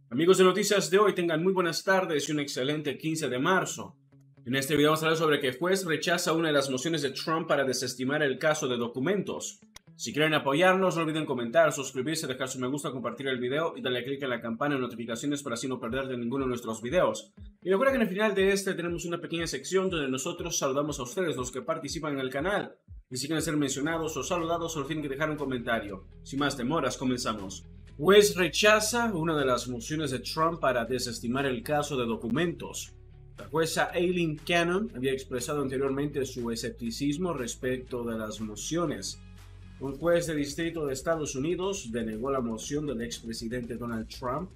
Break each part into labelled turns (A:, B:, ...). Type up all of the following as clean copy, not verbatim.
A: Amigos de Noticias de hoy, tengan muy buenas tardes y un excelente 15 de marzo. En este video vamos a hablar sobre que el juez rechaza una de las mociones de Trump para desestimar el caso de documentos. Si quieren apoyarnos, no olviden comentar, suscribirse, dejar su me gusta, compartir el video y darle clic en la campana de notificaciones para así no perder de ninguno de nuestros videos. Y recuerda que en el final de este tenemos una pequeña sección donde nosotros saludamos a ustedes, los que participan en el canal. Y si quieren ser mencionados o saludados, solo tienen que dejar un comentario. Sin más demoras, comenzamos. Juez rechaza una de las mociones de Trump para desestimar el caso de documentos. La jueza Aileen Cannon había expresado anteriormente su escepticismo respecto de las mociones. Un juez de distrito de Estados Unidos denegó la moción del expresidente Donald Trump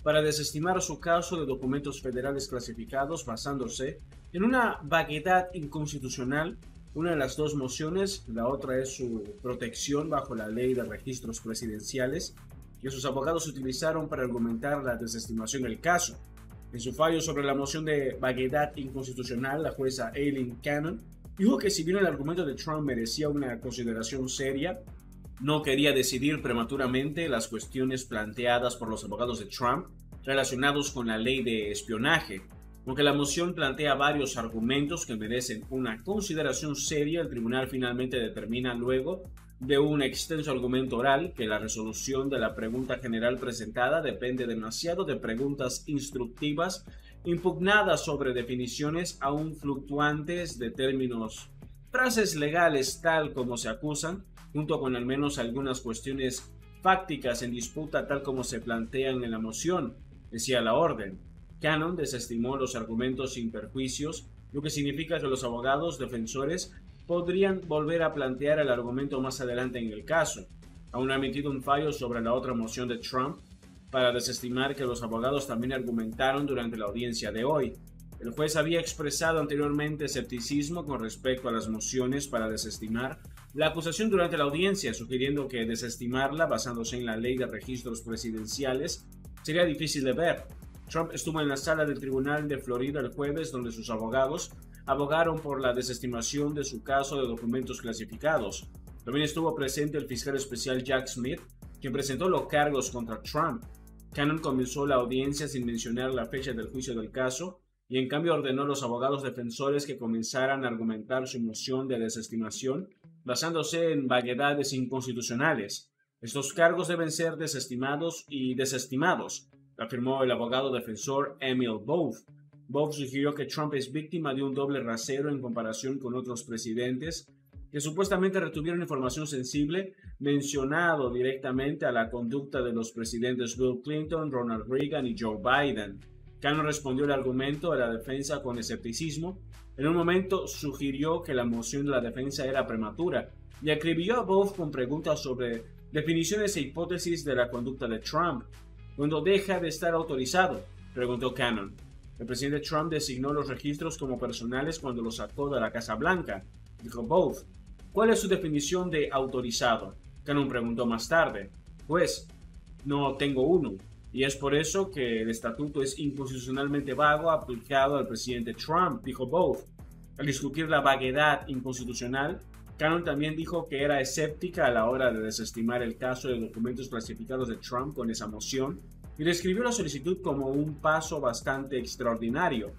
A: para desestimar su caso de documentos federales clasificados basándose en una vaguedad inconstitucional. Una de las dos mociones, la otra es su protección bajo la ley de registros presidenciales, que sus abogados utilizaron para argumentar la desestimación del caso. En su fallo sobre la moción de vaguedad inconstitucional, la jueza Aileen Cannon dijo que si bien el argumento de Trump merecía una consideración seria, no quería decidir prematuramente las cuestiones planteadas por los abogados de Trump relacionados con la ley de espionaje. Aunque la moción plantea varios argumentos que merecen una consideración seria, el tribunal finalmente determina luego de un extenso argumento oral que la resolución de la pregunta general presentada depende demasiado de preguntas instructivas impugnadas sobre definiciones aún fluctuantes de términos, frases legales tal como se acusan, junto con al menos algunas cuestiones fácticas en disputa tal como se plantean en la moción, decía la orden. Cannon desestimó los argumentos sin perjuicios, lo que significa que los abogados defensores podrían volver a plantear el argumento más adelante en el caso. Aún ha emitido un fallo sobre la otra moción de Trump para desestimar que los abogados también argumentaron durante la audiencia de hoy. El juez había expresado anteriormente escepticismo con respecto a las mociones para desestimar la acusación durante la audiencia, sugiriendo que desestimarla basándose en la ley de registros presidenciales sería difícil de ver. Trump estuvo en la sala del tribunal de Florida el jueves, donde sus abogados abogaron por la desestimación de su caso de documentos clasificados. También estuvo presente el fiscal especial Jack Smith, quien presentó los cargos contra Trump. Cannon comenzó la audiencia sin mencionar la fecha del juicio del caso y en cambio ordenó a los abogados defensores que comenzaran a argumentar su moción de desestimación basándose en vaguedades inconstitucionales. Estos cargos deben ser desestimados y desestimados, afirmó el abogado defensor Emil Both. Both sugirió que Trump es víctima de un doble rasero en comparación con otros presidentes que supuestamente retuvieron información sensible mencionado directamente a la conducta de los presidentes Bill Clinton, Ronald Reagan y Joe Biden. Cannon respondió el argumento de la defensa con escepticismo. En un momento sugirió que la moción de la defensa era prematura y acribilló a Both con preguntas sobre definiciones e hipótesis de la conducta de Trump. ¿Cuándo deja de estar autorizado?, preguntó Cannon. El presidente Trump designó los registros como personales cuando los sacó de la Casa Blanca, dijo Both. ¿Cuál es su definición de autorizado?, Cannon preguntó más tarde. Pues, no tengo uno, y es por eso que el estatuto es inconstitucionalmente vago aplicado al presidente Trump, dijo Both. Al discutir la vaguedad inconstitucional, Cannon también dijo que era escéptica a la hora de desestimar el caso de documentos clasificados de Trump con esa moción y describió la solicitud como un paso bastante extraordinario.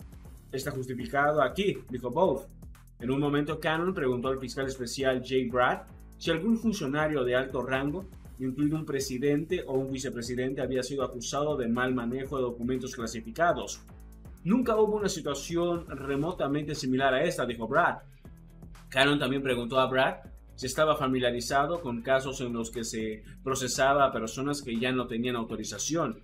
A: Está justificado aquí, dijo Both. En un momento, Cannon preguntó al fiscal especial Jay Bratt si algún funcionario de alto rango, incluido un presidente o un vicepresidente, había sido acusado de mal manejo de documentos clasificados. Nunca hubo una situación remotamente similar a esta, dijo Bratt. Cannon también preguntó a Bratt si estaba familiarizado con casos en los que se procesaba a personas que ya no tenían autorización.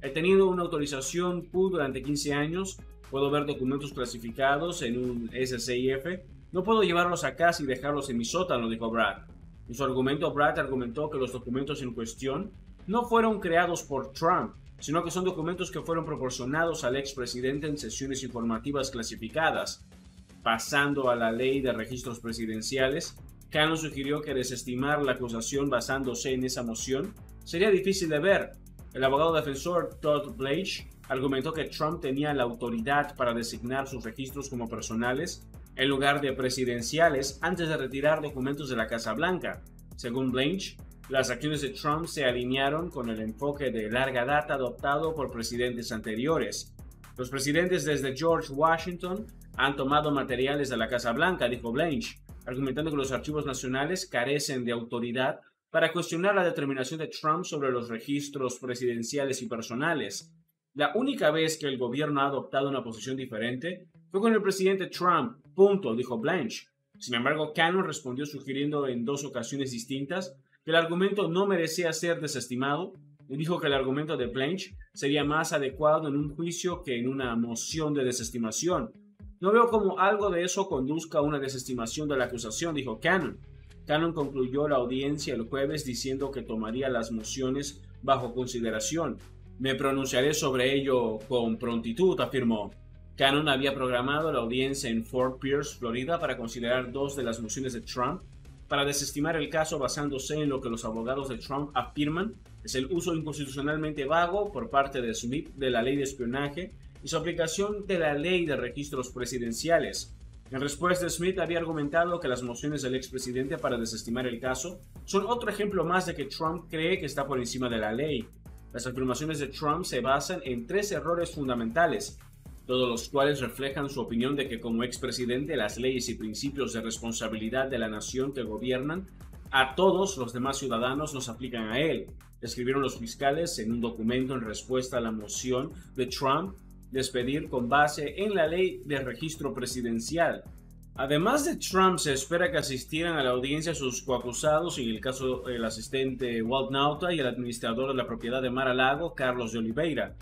A: He tenido una autorización Q durante 15 años, puedo ver documentos clasificados en un SCIF, no puedo llevarlos a casa y dejarlos en mi sótano, dijo Bratt. En su argumento, Bratt argumentó que los documentos en cuestión no fueron creados por Trump, sino que son documentos que fueron proporcionados al expresidente en sesiones informativas clasificadas. Pasando a la ley de registros presidenciales, Cannon sugirió que desestimar la acusación basándose en esa moción sería difícil de ver. El abogado defensor Todd Blanche argumentó que Trump tenía la autoridad para designar sus registros como personales en lugar de presidenciales antes de retirar documentos de la Casa Blanca. Según Blanche, Las acciones de Trump se alinearon con el enfoque de larga data adoptado por presidentes anteriores. Los presidentes desde George Washington han tomado materiales de la Casa Blanca, dijo Blanche, argumentando que los archivos nacionales carecen de autoridad para cuestionar la determinación de Trump sobre los registros presidenciales y personales. La única vez que el gobierno ha adoptado una posición diferente fue con el presidente Trump, punto, dijo Blanche. Sin embargo, Cannon respondió sugiriendo en dos ocasiones distintas que el argumento no merecía ser desestimado y dijo que el argumento de Blanche sería más adecuado en un juicio que en una moción de desestimación. No veo cómo algo de eso conduzca a una desestimación de la acusación, dijo Cannon. Cannon concluyó la audiencia el jueves diciendo que tomaría las mociones bajo consideración. Me pronunciaré sobre ello con prontitud, afirmó. Cannon había programado la audiencia en Fort Pierce, Florida, para considerar dos de las mociones de Trump, para desestimar el caso basándose en lo que los abogados de Trump afirman es el uso inconstitucionalmente vago por parte de Smith de la ley de espionaje y su aplicación de la ley de registros presidenciales. En respuesta, Smith había argumentado que las mociones del expresidente para desestimar el caso son otro ejemplo más de que Trump cree que está por encima de la ley. Las afirmaciones de Trump se basan en tres errores fundamentales, todos los cuales reflejan su opinión de que como expresidente las leyes y principios de responsabilidad de la nación que gobiernan a todos los demás ciudadanos nos aplican a él, escribieron los fiscales en un documento en respuesta a la moción de Trump de expedir con base en la ley de registro presidencial. Además de Trump, se espera que asistieran a la audiencia sus coacusados en el caso del asistente Walt Nauta y el administrador de la propiedad de Mar-a-Lago, Carlos de Oliveira.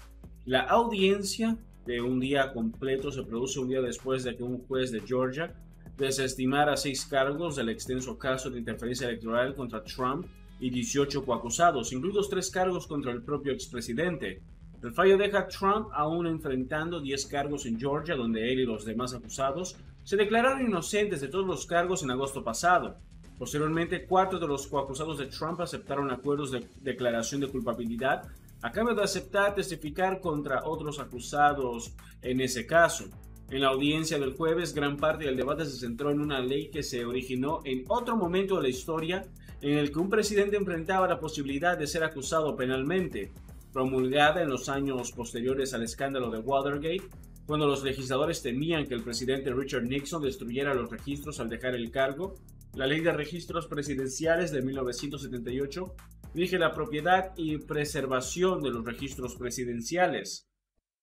A: La audiencia de un día completo se produce un día después de que un juez de Georgia desestimara 6 cargos del extenso caso de interferencia electoral contra Trump y 18 coacusados, incluidos 3 cargos contra el propio expresidente. El fallo deja a Trump aún enfrentando 10 cargos en Georgia, donde él y los demás acusados se declararon inocentes de todos los cargos en agosto pasado. Posteriormente, 4 de los coacusados de Trump aceptaron acuerdos de declaración de culpabilidad a cambio de aceptar testificar contra otros acusados en ese caso. En la audiencia del jueves, gran parte del debate se centró en una ley que se originó en otro momento de la historia en el que un presidente enfrentaba la posibilidad de ser acusado penalmente, promulgada en los años posteriores al escándalo de Watergate, cuando los legisladores temían que el presidente Richard Nixon destruyera los registros al dejar el cargo. La ley de registros presidenciales de 1978 rige la propiedad y preservación de los registros presidenciales.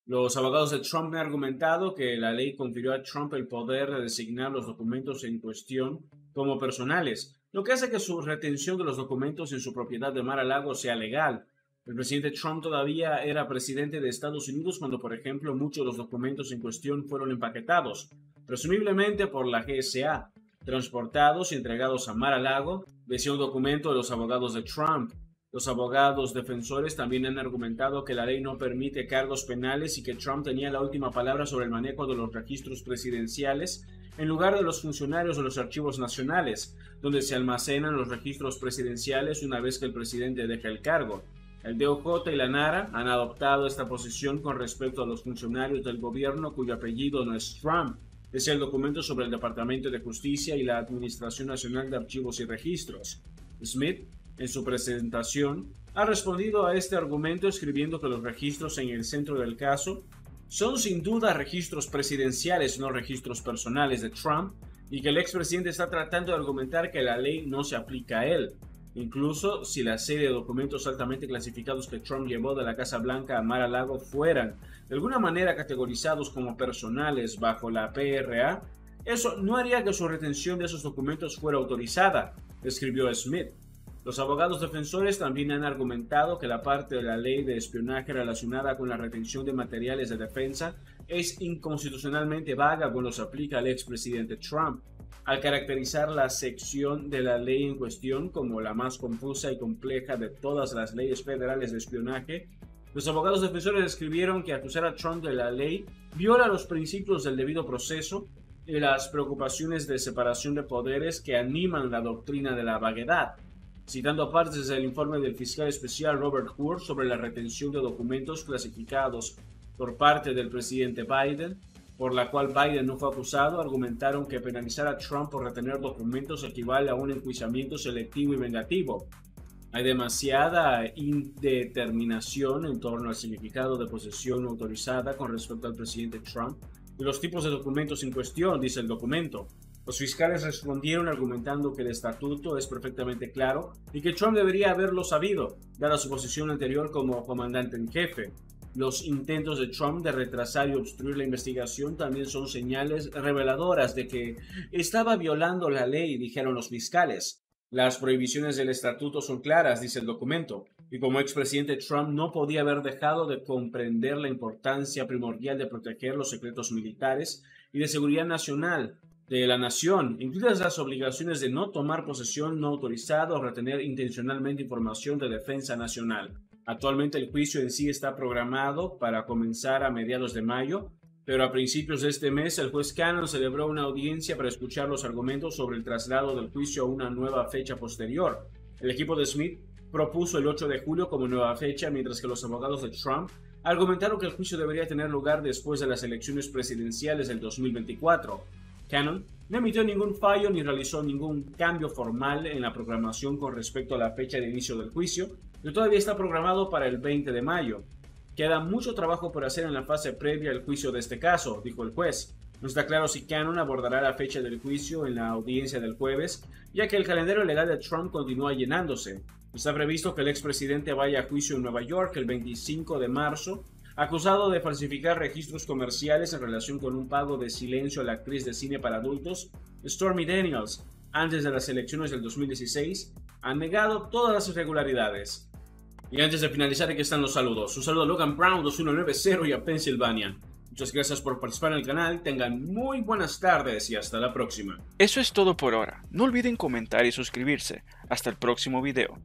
A: Los abogados de Trump han argumentado que la ley confirió a Trump el poder de designar los documentos en cuestión como personales, lo que hace que su retención de los documentos en su propiedad de Mar-a-Lago sea legal. El presidente Trump todavía era presidente de Estados Unidos cuando, por ejemplo, muchos de los documentos en cuestión fueron empaquetados, presumiblemente por la GSA, transportados y entregados a Mar-a-Lago, decía un documento de los abogados de Trump. Los abogados defensores también han argumentado que la ley no permite cargos penales y que Trump tenía la última palabra sobre el manejo de los registros presidenciales en lugar de los funcionarios de los archivos nacionales, donde se almacenan los registros presidenciales una vez que el presidente deja el cargo. El DOJ y la NARA han adoptado esta posición con respecto a los funcionarios del gobierno cuyo apellido no es Trump, decía el documento sobre el Departamento de Justicia y la Administración Nacional de Archivos y Registros. Smith, en su presentación, ha respondido a este argumento escribiendo que los registros en el centro del caso son sin duda registros presidenciales, no registros personales de Trump, y que el expresidente está tratando de argumentar que la ley no se aplica a él. Incluso si la serie de documentos altamente clasificados que Trump llevó de la Casa Blanca a Mar-a-Lago fueran de alguna manera categorizados como personales bajo la PRA, eso no haría que su retención de esos documentos fuera autorizada, escribió Smith. Los abogados defensores también han argumentado que la parte de la ley de espionaje relacionada con la retención de materiales de defensa es inconstitucionalmente vaga cuando se aplica al expresidente Trump, al caracterizar la sección de la ley en cuestión como la más confusa y compleja de todas las leyes federales de espionaje. Los abogados defensores escribieron que acusar a Trump de la ley viola los principios del debido proceso y las preocupaciones de separación de poderes que animan la doctrina de la vaguedad, citando partes del informe del fiscal especial Robert Hur sobre la retención de documentos clasificados por parte del presidente Biden, por la cual Biden no fue acusado. Argumentaron que penalizar a Trump por retener documentos equivale a un enjuiciamiento selectivo y vengativo. Hay demasiada indeterminación en torno al significado de posesión autorizada con respecto al presidente Trump y los tipos de documentos en cuestión, dice el documento. Los fiscales respondieron argumentando que el estatuto es perfectamente claro y que Trump debería haberlo sabido, dada su posición anterior como comandante en jefe. Los intentos de Trump de retrasar y obstruir la investigación también son señales reveladoras de que estaba violando la ley, dijeron los fiscales. Las prohibiciones del estatuto son claras, dice el documento, y como expresidente Trump no podía haber dejado de comprender la importancia primordial de proteger los secretos militares y de seguridad nacional de la nación, incluidas las obligaciones de no tomar posesión no autorizada o retener intencionalmente información de defensa nacional. Actualmente el juicio en sí está programado para comenzar a mediados de mayo, pero a principios de este mes el juez Cannon celebró una audiencia para escuchar los argumentos sobre el traslado del juicio a una nueva fecha posterior. El equipo de Smith propuso el 8 de julio como nueva fecha, mientras que los abogados de Trump argumentaron que el juicio debería tener lugar después de las elecciones presidenciales del 2024. Cannon no emitió ningún fallo ni realizó ningún cambio formal en la programación con respecto a la fecha de inicio del juicio, que todavía está programado para el 20 de mayo. Queda mucho trabajo por hacer en la fase previa al juicio de este caso, dijo el juez. No está claro si Cannon abordará la fecha del juicio en la audiencia del jueves, ya que el calendario legal de Trump continúa llenándose. Está previsto que el expresidente vaya a juicio en Nueva York el 25 de marzo, acusado de falsificar registros comerciales en relación con un pago de silencio a la actriz de cine para adultos Stormy Daniels. Antes de las elecciones del 2016, han negado todas las irregularidades. Y antes de finalizar, aquí están los saludos. Un saludo a Logan Brown 2190 y a Pennsylvania. Muchas gracias por participar en el canal, tengan muy buenas tardes y hasta la próxima.
B: Eso es todo por ahora. No olviden comentar y suscribirse. Hasta el próximo video.